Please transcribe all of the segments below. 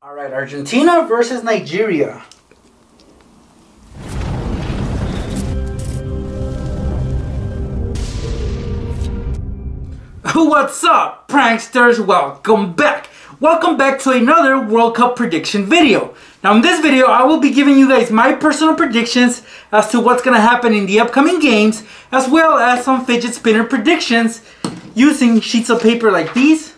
Alright, Argentina versus Nigeria. What's up, pranksters? Welcome back. Welcome back to another World Cup prediction video. Now in this video, I will be giving you guys my personal predictions as to what's going to happen in the upcoming games, as well as some fidget spinner predictions using sheets of paper like these.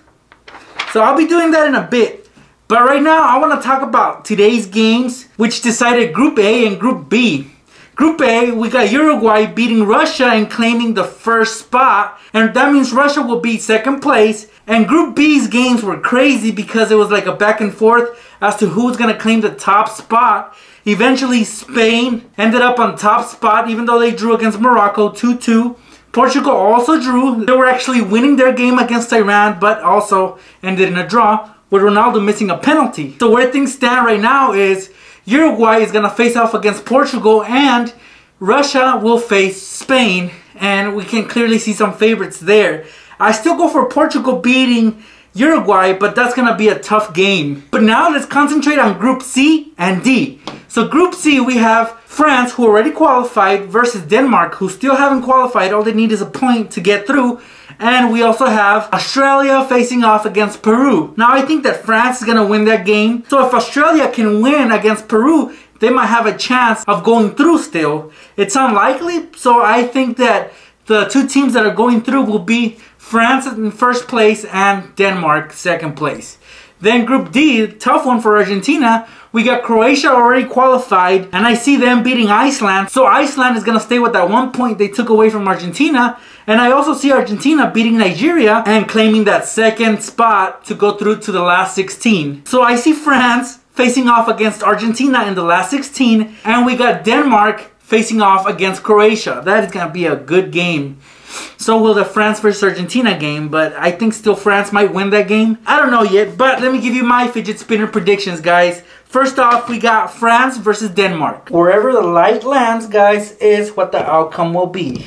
So I'll be doing that in a bit. But right now, I want to talk about today's games, which decided Group A and Group B. Group A, we got Uruguay beating Russia and claiming the first spot. And that means Russia will be second place. And Group B's games were crazy because it was like a back and forth as to who's going to claim the top spot. Eventually, Spain ended up on top spot even though they drew against Morocco 2-2. Portugal also drew. They were actually winning their game against Iran, but also ended in a draw, with Ronaldo missing a penalty. So where things stand right now is Uruguay is going to face off against Portugal and Russia will face Spain, and we can clearly see some favorites there. I still go for Portugal beating Uruguay, but that's going to be a tough game. But now let's concentrate on Group C and D. So Group C, we have France, who already qualified, versus Denmark, who still haven't qualified. All they need is a point to get through. And we also have Australia facing off against Peru. Now I think that France is going to win that game. So if Australia can win against Peru, they might have a chance of going through still. It's unlikely, so I think that the two teams that are going through will be France in first place and Denmark second place. Then Group D, tough one for Argentina. We got Croatia already qualified, and I see them beating Iceland. So Iceland is going to stay with that 1 point they took away from Argentina. And I also see Argentina beating Nigeria and claiming that second spot to go through to the last 16. So I see France facing off against Argentina in the last 16. And we got Denmark facing off against Croatia. That is going to be a good game. So will the France versus Argentina game, but I think still France might win that game. I don't know yet, but let me give you my fidget spinner predictions, guys. First off, we got France versus Denmark. Wherever the light lands, guys, is what the outcome will be.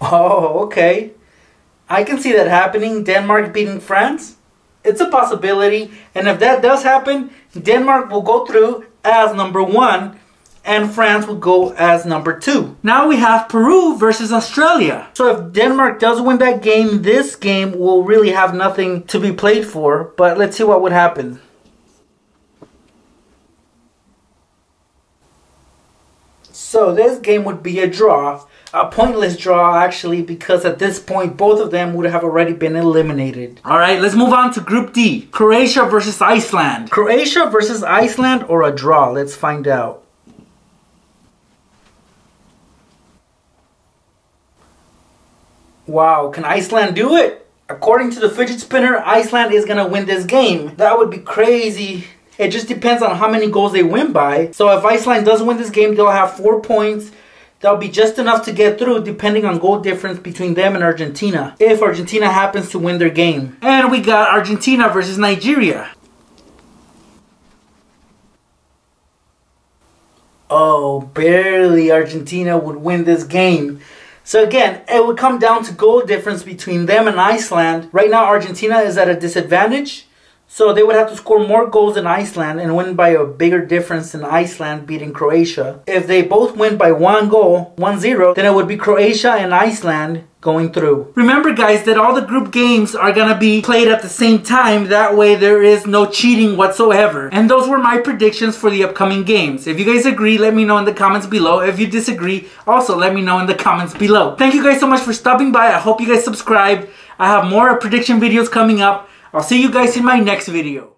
Oh, okay. I can see that happening. Denmark beating France. It's a possibility, and if that does happen, Denmark will go through as number 1 and France will go as number 2. Now we have Peru versus Australia. So if Denmark does win that game, this game will really have nothing to be played for, but let's see what would happen. So this game would be a draw. A pointless draw, actually, because at this point, both of them would have already been eliminated. Alright, let's move on to Group D. Croatia versus Iceland. Croatia versus Iceland or a draw? Let's find out. Wow, can Iceland do it? According to the fidget spinner, Iceland is going to win this game. That would be crazy. It just depends on how many goals they win by. So if Iceland does win this game, they'll have 4 points. That'll be just enough to get through depending on goal difference between them and Argentina, if Argentina happens to win their game. And we got Argentina versus Nigeria. Oh, barely Argentina would win this game. So again, it would come down to goal difference between them and Iceland. Right now, Argentina is at a disadvantage. So they would have to score more goals than Iceland and win by a bigger difference than Iceland beating Croatia. If they both win by 1 goal, 1-0, then it would be Croatia and Iceland going through. Remember, guys, that all the group games are going to be played at the same time. That way there is no cheating whatsoever. And those were my predictions for the upcoming games. If you guys agree, let me know in the comments below. If you disagree, also let me know in the comments below. Thank you guys so much for stopping by. I hope you guys subscribe. I have more prediction videos coming up. I'll see you guys in my next video.